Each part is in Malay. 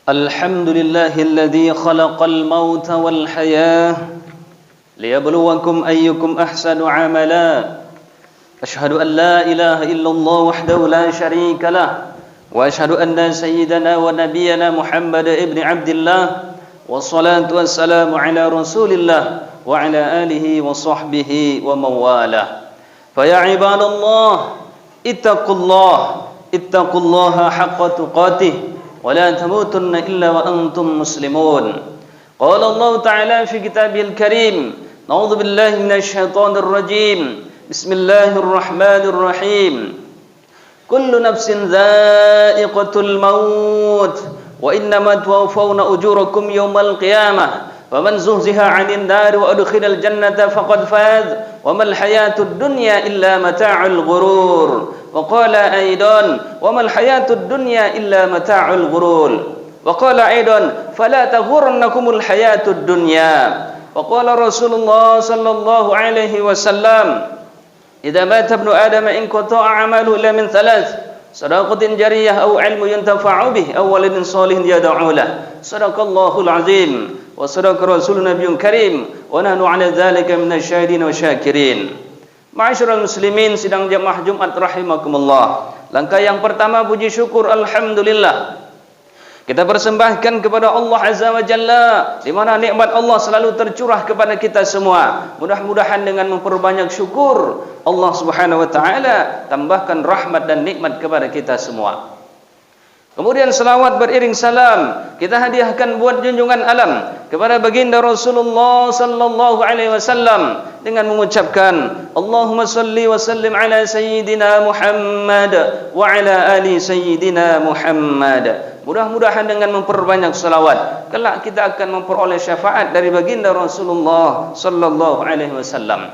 الحمد لله الذي خلق الموت والحياة ليبلوكم أيكم أحسن عملا أشهد أن لا إله إلا الله وحده لا شريك له وأشهد أن سيدنا ونبينا محمد ابن عبد الله والصلاة والسلام على رسول الله وعلى آله وصحبه ومن والاه فيا عباد الله اتقوا الله حق تقاته ولا تموتن إلا وأنتم مسلمون قال الله تعالى في كتابه الكريم نعوذ بالله من الشيطان الرجيم بسم الله الرحمن الرحيم كل نفس ذائقة الموت وإنما توفون أجوركم يوم القيامة فمن زهزها عن النار وأدخل الجنة فقد فاز وما الحياة الدنيا إلا متاع الغرور وقال أيضا وما الحياة الدنيا إلا متاع الغرور وقال أيضا فلا تغرنكم الحياة الدنيا وقال رسول الله صلى الله عليه وسلم إذا مات ابن آدم انقطع عمله إلا من ثلاث صدقة جارية أو علم ينتفع به أو ولد صالح يدعو له صدق الله العظيم وصدق رسول نبي كريم ونحن على ذلك من الشاهدين والشاكرين. Ma'asyiral muslimin sidang jamaah Jumat rahimakumullah. Langkah yang pertama puji syukur alhamdulillah. Kita persembahkan kepada Allah Azza wa Jalla di mana nikmat Allah selalu tercurah kepada kita semua. Mudah-mudahan dengan memperbanyak syukur Allah Subhanahu wa taala tambahkan rahmat dan nikmat kepada kita semua. Kemudian salawat beriring salam kita hadiahkan buat junjungan alam kepada baginda Rasulullah sallallahu alaihi wasallam dengan mengucapkan Allahumma salli wa sallim ala sayyidina Muhammad wa ala ali sayyidina Muhammad. Mudah-mudahan dengan memperbanyak salawat kelak kita akan memperoleh syafaat dari baginda Rasulullah sallallahu alaihi wasallam.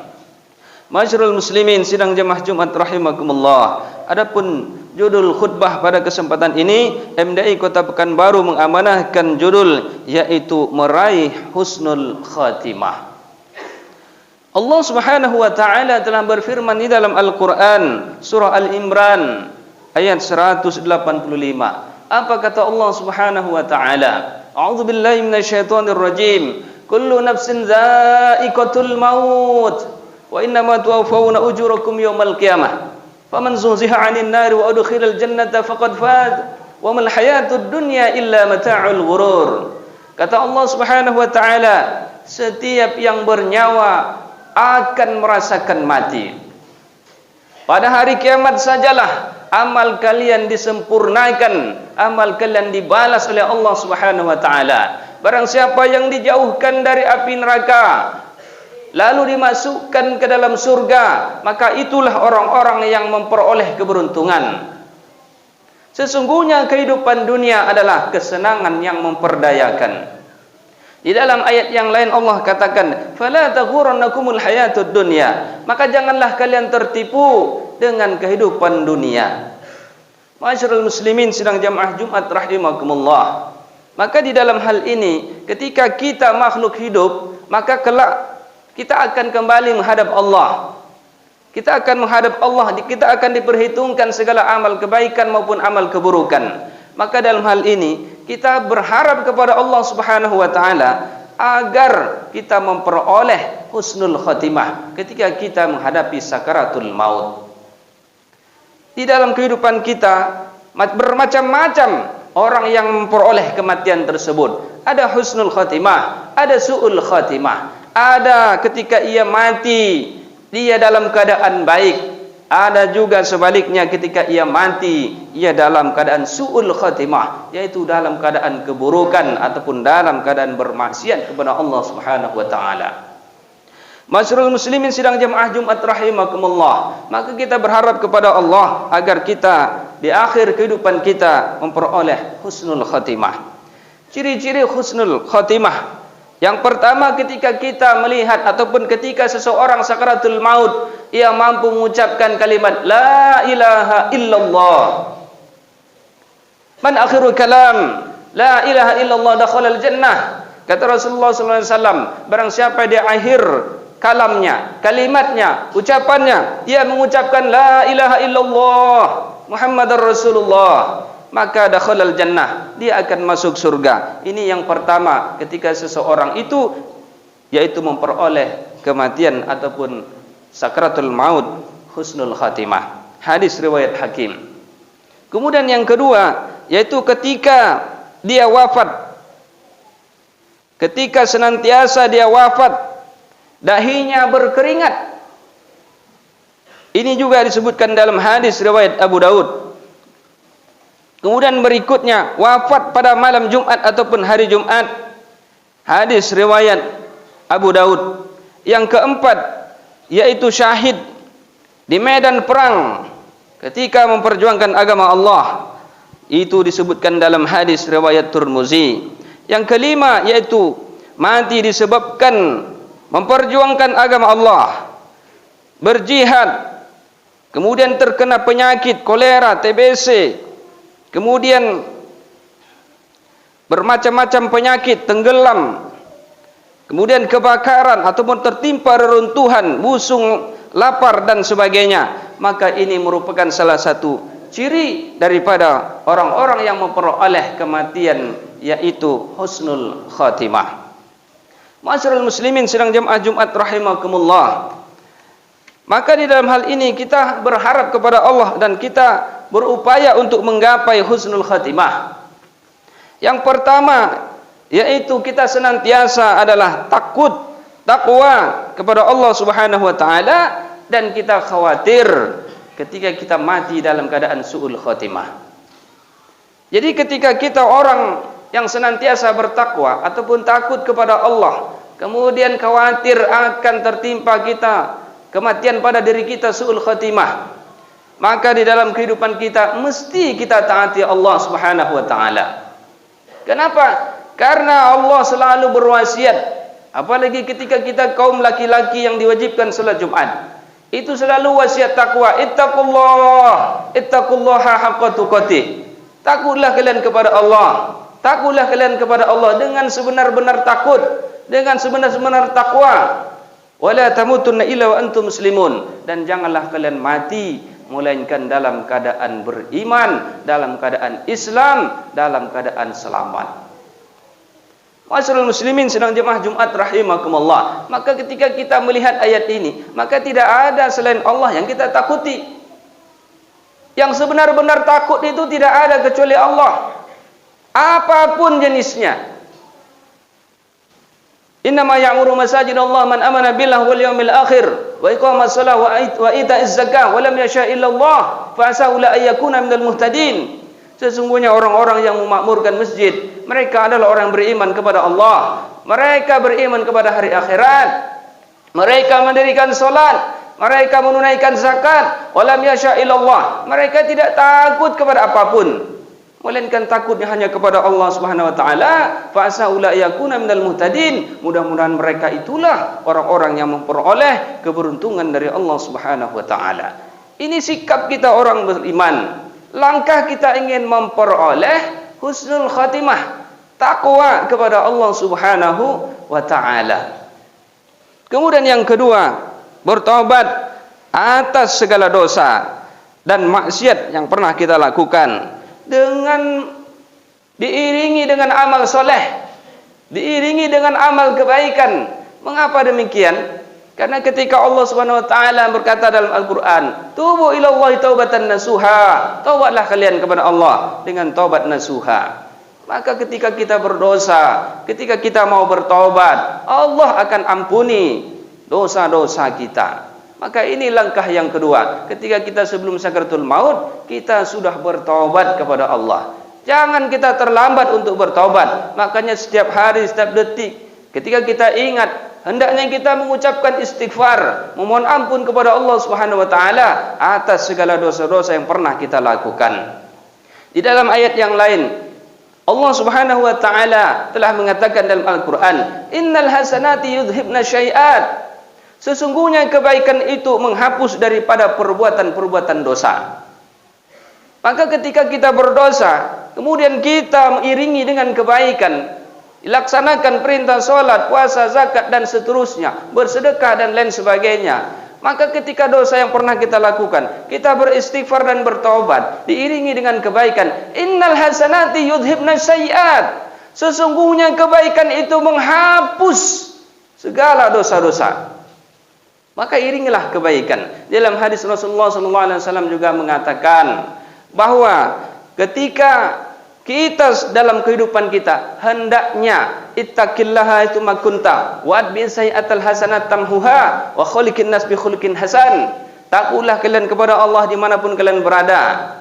Ma'asyiral muslimin sidang jamaah Jumat rahimakumullah. Adapun judul khutbah pada kesempatan ini MDI Kota Pekanbaru mengamanahkan judul yaitu meraih husnul khatimah. Allah Subhanahu wa taala telah berfirman di dalam Al-Qur'an surah Al-Imran ayat 185. Apa kata Allah Subhanahu wa taala? A'udzu billahi minasyaitonir rajim. Kullu nafsin dha'iqatul maut wa innama tuwaffawna ujurakum yaumal qiyamah. Faman zuhziha 'anil nari wa udkhilal jannata faqad faz wa mal hayatud dunya illa mata'ul ghurur. Kata Allah Subhanahu wa taala, setiap yang bernyawa akan merasakan mati. Pada hari kiamat sajalah amal kalian disempurnakan, amal kalian dibalas oleh Allah Subhanahu wa taala. Barang siapa yang dijauhkan dari api neraka lalu dimasukkan ke dalam surga, maka itulah orang-orang yang memperoleh keberuntungan. Sesungguhnya kehidupan dunia adalah kesenangan yang memperdayakan. Di dalam ayat yang lain Allah katakan, "Fala taghurrannakumul hayatud dunya." Maka janganlah kalian tertipu dengan kehidupan dunia. Ma'asyiral muslimin sidang jamaah Jumat rahimakumullah. Maka di dalam hal ini ketika kita makhluk hidup, maka kelak kita akan kembali menghadap Allah. Kita akan menghadap Allah, kita akan diperhitungkan segala amal kebaikan maupun amal keburukan. Maka dalam hal ini kita berharap kepada Allah Subhanahu wa taala agar kita memperoleh husnul khatimah ketika kita menghadapi sakaratul maut. Di dalam kehidupan kita bermacam-macam orang yang memperoleh kematian tersebut. Ada husnul khatimah, ada su'ul khatimah. Ada ketika ia mati dia dalam keadaan baik. Ada juga sebaliknya ketika ia mati ia dalam keadaan su'ul khatimah, yaitu dalam keadaan keburukan ataupun dalam keadaan bermaksiat kepada Allah Subhanahu wa taala. Ma'asyiral muslimin sidang jamaah Jumat rahimakumullah. Maka kita berharap kepada Allah agar kita di akhir kehidupan kita memperoleh husnul khatimah. Ciri-ciri husnul khatimah. Yang pertama, ketika kita melihat ataupun ketika seseorang sakaratul maut, ia mampu mengucapkan kalimat la ilaha illallah. Man akhirul kalam la ilaha illallah dakhalal jannah. Kata Rasulullah sallallahu alaihi wasallam, barang siapa di akhir kalamnya, kalimatnya, ucapannya, dia mengucapkan la ilaha illallah Muhammadar Rasulullah, maka dakhalal jannah, dia akan masuk surga. Ini yang pertama ketika seseorang itu yaitu memperoleh kematian ataupun sakratul maut, husnul khatimah. Hadis riwayat Hakim. Kemudian yang kedua yaitu ketika dia wafat, ketika senantiasa dia wafat, dahinya berkeringat. Ini juga disebutkan dalam hadis riwayat Abu Daud. Kemudian berikutnya wafat pada malam Jumat ataupun hari Jumat. Hadis riwayat Abu Daud. Yang keempat yaitu syahid di medan perang ketika memperjuangkan agama Allah. Itu disebutkan dalam hadis riwayat Tirmizi. Yang kelima yaitu mati disebabkan memperjuangkan agama Allah, berjihad, kemudian terkena penyakit kolera, TBC, kemudian bermacam-macam penyakit, tenggelam, kemudian kebakaran ataupun tertimpa reruntuhan, busung, lapar dan sebagainya. Maka ini merupakan salah satu ciri daripada orang-orang yang memperoleh kematian, yaitu husnul khatimah. Ma'asyiral muslimin sidang jemaah Jumat rahimakumullah. Maka di dalam hal ini kita berharap kepada Allah dan kita berupaya untuk menggapai husnul khatimah. Yang pertama yaitu kita senantiasa adalah takwa kepada Allah Subhanahu wa taala, dan kita khawatir ketika kita mati dalam keadaan su'ul khatimah. Jadi ketika kita orang yang senantiasa bertakwa ataupun takut kepada Allah, kemudian khawatir akan tertimpa kita kematian pada diri kita, su'ul khatimah, maka di dalam kehidupan kita mesti kita taati Allah Subhanahu wa taala. Kenapa? Karena Allah selalu berwasiat, apalagi ketika kita kaum laki-laki yang diwajibkan salat Jumat, itu selalu wasiat takwa. Ittaqullaha haqqa tuqatih. Takutlah kalian kepada Allah. Takutlah kalian kepada Allah dengan sebenar-benar takut, dengan sebenar-benar takwa. Wala tamutunna illa wa antum muslimun, dan janganlah kalian mati melainkan dalam keadaan beriman, dalam keadaan Islam, dalam keadaan selamat. Ma'asyiral muslimin sidang jemaah Jumat rahimakumullah. Maka ketika kita melihat ayat ini, maka tidak ada selain Allah yang kita takuti. Yang sebenar-benar takut itu tidak ada kecuali Allah, apapun jenisnya. Innama ya'muru masajidallah man amana billahi wal yawmil akhir wa iqamas shalah wa ita'iz zakah wa lam yasha illallah fa asa ula ayyakuna minal muhtadin. Sesungguhnya orang-orang yang memakmurkan masjid, mereka adalah orang beriman kepada Allah, mereka beriman kepada hari akhirat, mereka mendirikan salat, mereka menunaikan zakat, wa lam yasha illallah, mereka tidak takut kepada apapun melainkan takutnya hanya kepada Allah Subhanahu wa taala. Fa asa ula yakuna minal muhtadin. Mudah-mudahan mereka itulah orang-orang yang memperoleh keberuntungan dari Allah Subhanahu wa taala. Ini sikap kita orang beriman. Langkah kita ingin memperoleh husnul khatimah, takwa kepada Allah Subhanahu wa taala. Kemudian yang kedua, bertobat atas segala dosa dan maksiat yang pernah kita lakukan, dengan diiringi dengan amal soleh, diiringi dengan amal kebaikan. Mengapa demikian? Karena ketika Allah Subhanahu wa taala berkata dalam Al-Qur'an, "Tubu ilallahi taubatan nasuha." Taubatlah kalian kepada Allah dengan taubat nasuha. Maka ketika kita berdosa, ketika kita mau bertaubat, Allah akan ampuni dosa-dosa kita. Maka ini langkah yang kedua. Ketika kita sebelum sakaratul maut, kita sudah bertaubat kepada Allah. Jangan kita terlambat untuk bertaubat. Makanya setiap hari, setiap detik, ketika kita ingat, hendaknya kita mengucapkan istighfar, memohon ampun kepada Allah Subhanahu wa taala atas segala dosa-dosa yang pernah kita lakukan. Di dalam ayat yang lain, Allah Subhanahu wa taala telah mengatakan dalam Al-Qur'an, "Innal hasanati yudhibna syai'at." Sesungguhnya kebaikan itu menghapus daripada perbuatan-perbuatan dosa. Maka ketika kita berdosa, kemudian kita iringi dengan kebaikan, laksanakan perintah solat, puasa, zakat dan seterusnya, bersedekah dan lain sebagainya, Maka ketika dosa yang pernah kita lakukan, kita beristighfar dan bertaubat, diiringi dengan kebaikan. Innal hasanati yudhibna sayyi'at. Sesungguhnya kebaikan itu menghapus segala dosa-dosa. Maka iringilah kebaikan. Dalam hadis Rasulullah SAW juga mengatakan bahwa ketika kita dalam kehidupan kita hendaknya ittaqillaha itu makunta wa adbi sayyi'atal hasanat tamhuha wa khaliqin nas bi khuluqin hasan. Takutlah kalian kepada Allah dimanapun kalian berada.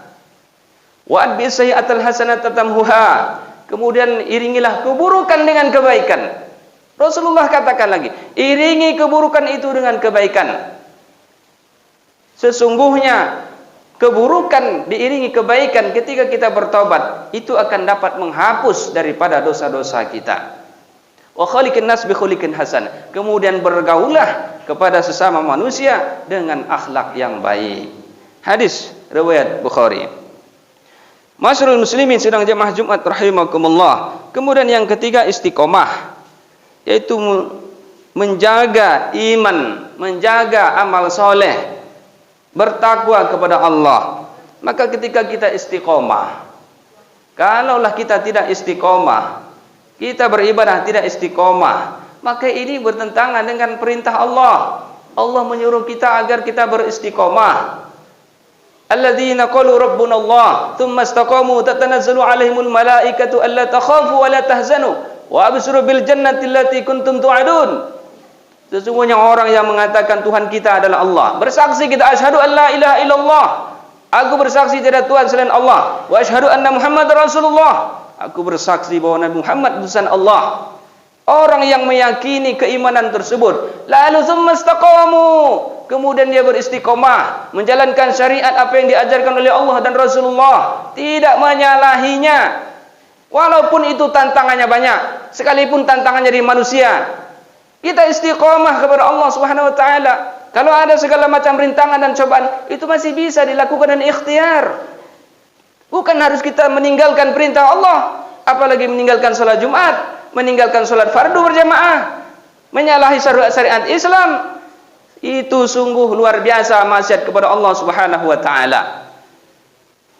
Wa adbi sayyi'atal hasanat tamhuha. Kemudian iringilah keburukan dengan kebaikan. Rasulullah katakan lagi, iringi keburukan itu dengan kebaikan. Sesungguhnya keburukan diiringi kebaikan ketika kita bertobat, itu akan dapat menghapus daripada dosa-dosa kita. Wa khaliqin nas bi khuliqin hasan. Kemudian bergaulah kepada sesama manusia dengan akhlak yang baik. Hadis riwayat Bukhari. Masyarul muslimin sedang jemaah Jumat rahimakumullah. Kemudian yang ketiga istiqomah, yaitu menjaga iman, menjaga amal soleh, bertakwa kepada Allah. Maka ketika kita istiqomah, kalaulah kita tidak istiqomah, kita beribadah tidak istiqomah, maka ini bertentangan dengan perintah Allah. Allah menyuruh kita agar kita beristiqomah. Alladzina qalu rabbuna Allah tsumma istaqamu tatanazzalu alaihimul malaikatu alla takhafu wa la tahzanu wa abshiru bil jannati allati kuntum tu'adun. Sesungguhnya orang yang mengatakan Tuhan kita adalah Allah, bersaksi kita asyhadu an la ilaha illallah, aku bersaksi tidak Tuhan selain Allah, wa asyhadu anna Muhammadar Rasulullah, aku bersaksi bahwa Nabi Muhammad utusan Allah. Orang yang meyakini keimanan tersebut, lalu tsumma istaqamu, kemudian dia beristiqomah menjalankan syariat apa yang diajarkan oleh Allah dan Rasulullah, tidak menyalahinya walaupun itu tantangannya banyak, sekalipun tantangannya dari manusia. Kita istiqomah kepada Allah Subhanahu wa taala. Kalau ada segala macam rintangan dan cobaan, itu masih bisa dilakukan dengan ikhtiar. Bukan harus kita meninggalkan perintah Allah, apalagi meninggalkan salat Jumat, meninggalkan salat fardu berjamaah, menyalahi syariat Islam. Itu sungguh luar biasa maksiat kepada Allah Subhanahu wa taala.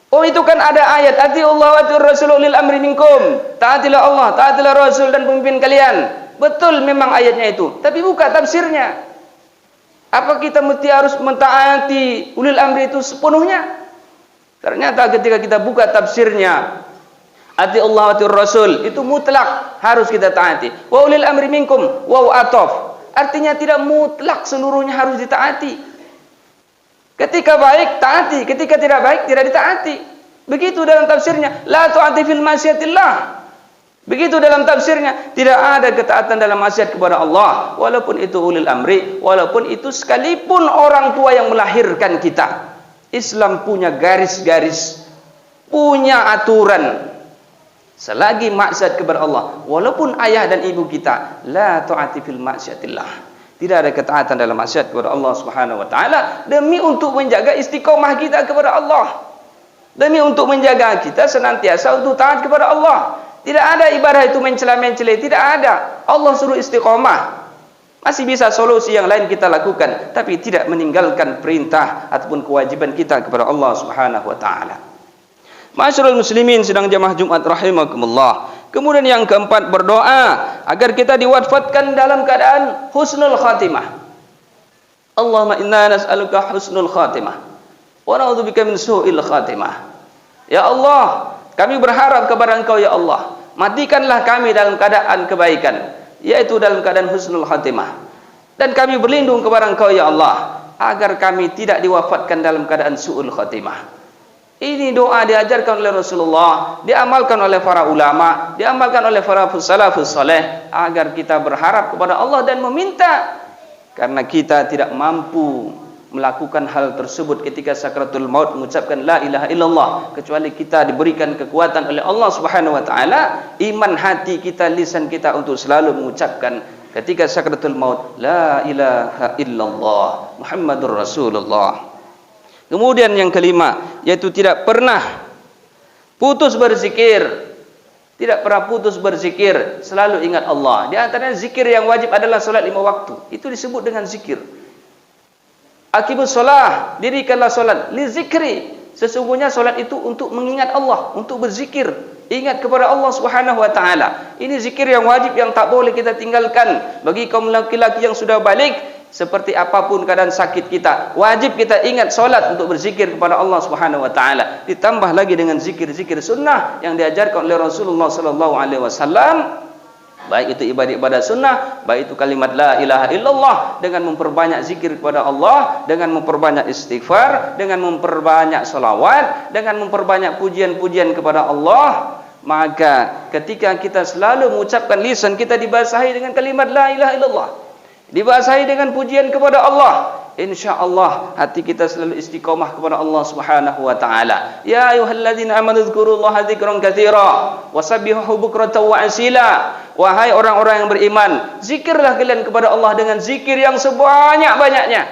Oh, itu kan ada ayat, atiullah wa atiur rasul ulil amri minkum. Taatilah Allah, taatilah Rasul dan pemimpin kalian. Betul memang ayatnya itu, tapi buka tafsirnya. Apa kita mesti harus mentaati ulil amri itu sepenuhnya? Ternyata ketika kita buka tafsirnya, atiullah wa atiur rasul, itu mutlak harus kita taati. Wa ulil amri minkum, wa atof. Artinya tidak mutlak seluruhnya harus ditaati. Ketika baik, taati. Ketika tidak baik, tidak ditaati. Begitu dalam tafsirnya. La tu'ati fil masyiatillah. Begitu dalam tafsirnya. Tidak ada ketaatan dalam maksiat kepada Allah. Walaupun itu ulil amri. Walaupun itu sekalipun orang tua yang melahirkan kita. Islam punya garis-garis. Punya aturan. Selagi maksiat kepada Allah, walaupun ayah dan ibu kita, la tu'ati fil maksiatillah. Tidak ada ketaatan dalam maksiat kepada Allah Subhanahu wa taala demi untuk menjaga istiqomah kita kepada Allah. Demi untuk menjaga kita senantiasa untuk taat kepada Allah. Tidak ada ibadah itu mencela-mencela, tidak ada. Allah suruh istiqomah. Masih bisa solusi yang lain kita lakukan, tapi tidak meninggalkan perintah ataupun kewajiban kita kepada Allah Subhanahu wa taala. Masyarul muslimin sedang jamaah Jumat rahimakumullah. Kemudian yang keempat, berdoa agar kita diwafatkan dalam keadaan husnul khatimah. Allahumma inna nas'aluka husnul khatimah wa na'udzubika min su'il khatimah. Ya Allah, kami berharap kepada Engkau ya Allah, matikanlah kami dalam keadaan kebaikan, yaitu dalam keadaan husnul khatimah. Dan kami berlindung kepada Engkau ya Allah, agar kami tidak diwafatkan dalam keadaan su'ul khatimah. Ini doa diajarkan oleh Rasulullah, diamalkan oleh para ulama, diamalkan oleh para salafus saleh, agar kita berharap kepada Allah dan meminta, karena kita tidak mampu melakukan hal tersebut ketika sakratul maut mengucapkan la ilaha illallah, kecuali kita diberikan kekuatan oleh Allah Subhanahu wa taala, iman hati kita, lisan kita untuk selalu mengucapkan ketika sakratul maut la ilaha illallah Muhammadur Rasulullah. Kemudian yang kelima, yaitu tidak pernah putus berzikir. Tidak pernah putus berzikir, selalu ingat Allah. Di antaranya zikir yang wajib adalah salat 5 waktu. Itu disebut dengan zikir. Aqibus solah, dirikanlah solat. Li zikri, sesungguhnya solat itu untuk mengingat Allah, untuk berzikir, ingat kepada Allah Subhanahu wa taala. Ini zikir yang wajib, yang tak boleh kita tinggalkan. Bagi kaum laki-laki yang sudah balik, seperti apapun keadaan sakit kita, wajib kita ingat solat untuk berzikir kepada Allah Subhanahu wa taala. Ditambah lagi dengan zikir-zikir sunnah yang diajarkan oleh Rasulullah sallallahu alaihi wasallam. Baik itu ibadah-ibadah sunnah, baik itu kalimat la ilaha illallah, dengan memperbanyak zikir kepada Allah, dengan memperbanyak istighfar, dengan memperbanyak salawat, dengan memperbanyak pujian-pujian kepada Allah. Maka ketika kita selalu mengucapkan, lisan kita dibasahi dengan kalimat la ilaha illallah, dibasahi dengan pujian kepada Allah, insyaallah hati kita selalu istiqamah kepada Allah Subhanahu wa taala. Ya ayyuhalladzina amanu dzkurullaha dzikran katsira wasabbihuhu bukratan wa asila. Wahai orang-orang yang beriman, zikirlah kalian kepada Allah dengan zikir yang sebanyak-banyaknya,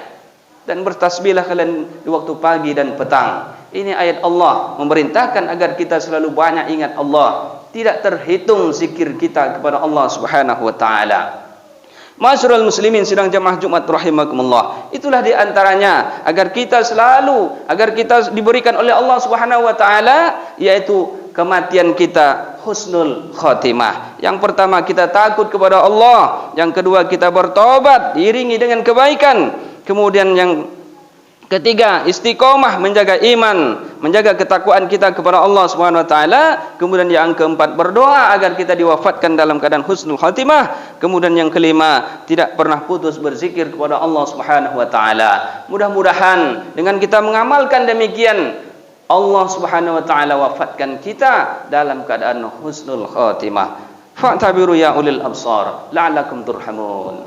dan bertasbihlah kalian di waktu pagi dan petang. Ini ayat Allah memerintahkan agar kita selalu banyak ingat Allah. Tidak terhitung zikir kita kepada Allah Subhanahu wa taala. Masyarul muslimin sidang jamaah Jumat rahimakumullah. Itulah di antaranya agar kita diberikan oleh Allah Subhanahu wa taala, yaitu kematian kita husnul khatimah. Yang pertama, kita takut kepada Allah. Yang kedua, kita bertobat diiringi dengan kebaikan. Kemudian yang ketiga, istiqomah menjaga iman, menjaga ketakwaan kita kepada Allah Subhanahu wa taala. Kemudian yang keempat, berdoa agar kita diwafatkan dalam keadaan husnul khatimah. Kemudian yang kelima, tidak pernah putus berzikir kepada Allah Subhanahu wa taala. Mudah-mudahan dengan kita mengamalkan demikian, Allah Subhanahu wa taala wafatkan kita dalam keadaan husnul khatimah. Fa'tabiru ya ulil absar la'allakum turhamun.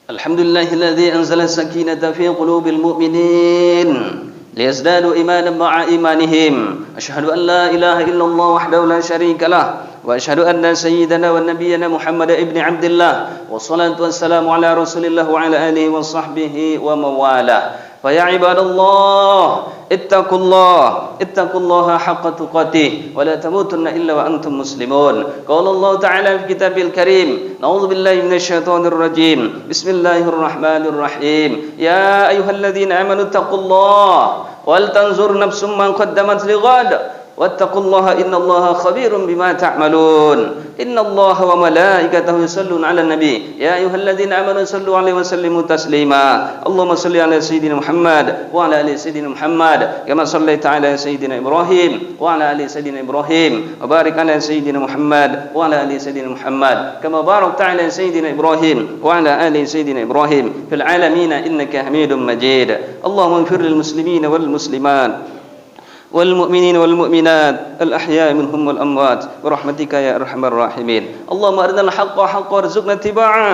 Alhamdulillahilladzi anzala as-sakinata fi qulubil mu'minin liyazdadu imanan ma'a imanihim. Asyhadu an la ilaha illallah wahdahu la syarika lah, wa asyhadu anna sayyidana wa nabiyyana Muhammad ibn Abdullah, wa salatu wassalamu ala Rasulillah wa ala alihi wa sahbihi wa mawalah. Fa ya ibadallah, ittaqullaha haqqa tuqatih wa la tamutunna illa wa antum muslimun. Qala Allah ta'ala fi kitabil karim, na'udzu billahi minasyaitonir rajim. Bismillahirrahmanirrahim. Ya ayyuhalladzina amanu ittaqullaha wal tanzur nafsum ma qaddamat lighad wattaqullaha innallaha khabirum bima ta'malun. Innallaha wa malaikatahu yusalluna 'alan nabi ya ayyuhalladzina amanu sallu 'alaihi wa sallimu taslima. Allahumma salli 'ala sayyidina Muhammad wa 'ala ali sayyidina Muhammad kama sallaita 'ala sayyidina Ibrahim wa 'ala ali sayyidina Ibrahim wa barik 'ala sayyidina Muhammad wa 'ala ali sayyidina Muhammad kama barakta 'ala sayyidina Ibrahim wa 'ala ali sayyidina Ibrahim fil 'alamin innaka Hamidum Majid. Allahumma ighfir lil muslimina wal muslimat والمؤمنين والمؤمنات الأحياء منهم والأموات برحمتك يا أرحم الراحمين. اللهم أرنا الحق حقا وارزقنا اتباعه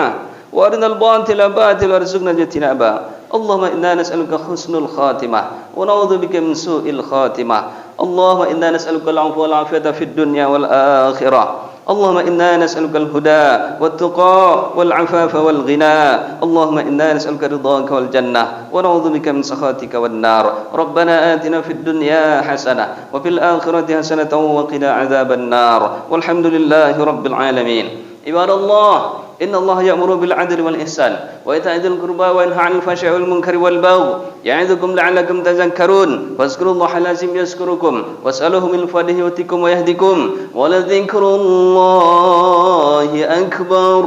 وأرنا الباطل باطلا وارزقنا اجتنابه. اللهم إنا نسألك حسن الخاتمة ونعوذ بك من سوء الخاتمة. اللهم إنا نسألك العفو والعافية في الدنيا والآخرة. اللهم إنا نسألك الهدى والتقى والعفاف والغنى. اللهم إنا نسألك رضاك والجنة ونعوذ بك من سخطك والنار. ربنا آتنا في الدنيا حسنة وفي الآخرة حسنة وقنا عذاب النار. والحمد لله رب العالمين. عباد الله، إن الله يأمر بالعدل والإحسان وإيتاء ذي القربى وينهى عن الفحشاء والمنكر والبغي يعظكم لعلكم تذكرون. فاذكروا الله العظيم يذكركم واسألوه من فضله يؤتكم ويهدكم ولذكر الله أكبر.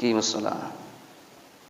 أقيموا الصلاة.